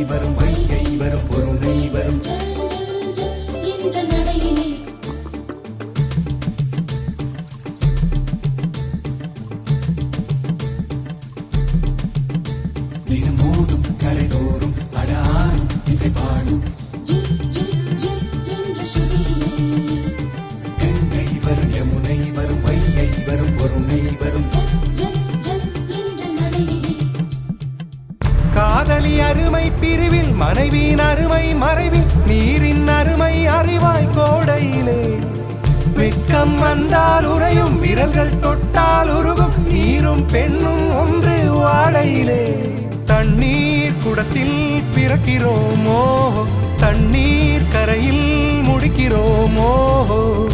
வரும் வைகை வரும் பொருணை வரும் என்ற நடையிலே தினம் மோதும் கரைதோறும் அடாரும் இசை பாடும் என்ற சுதியிலே கங்கை வரும் யமுனை வரும் வைகை வரும் பொருணை வரும் என்ற நடையிலே காதலி அருமை பிரிவில் மனைவியின் அருமை மறைவில் நீரின் அருமை அறிவாய் கோடையிலே வெட்கம் வந்தால் உறையும் விரல்கள் தொட்டால் உருகும் நீரும் பெண்ணும் ஒன்று வாடையிலே தண்ணீர் குடத்தில் பிறக்கிறோமோ தண்ணீர் கரையில் முடிக்கிறோமோ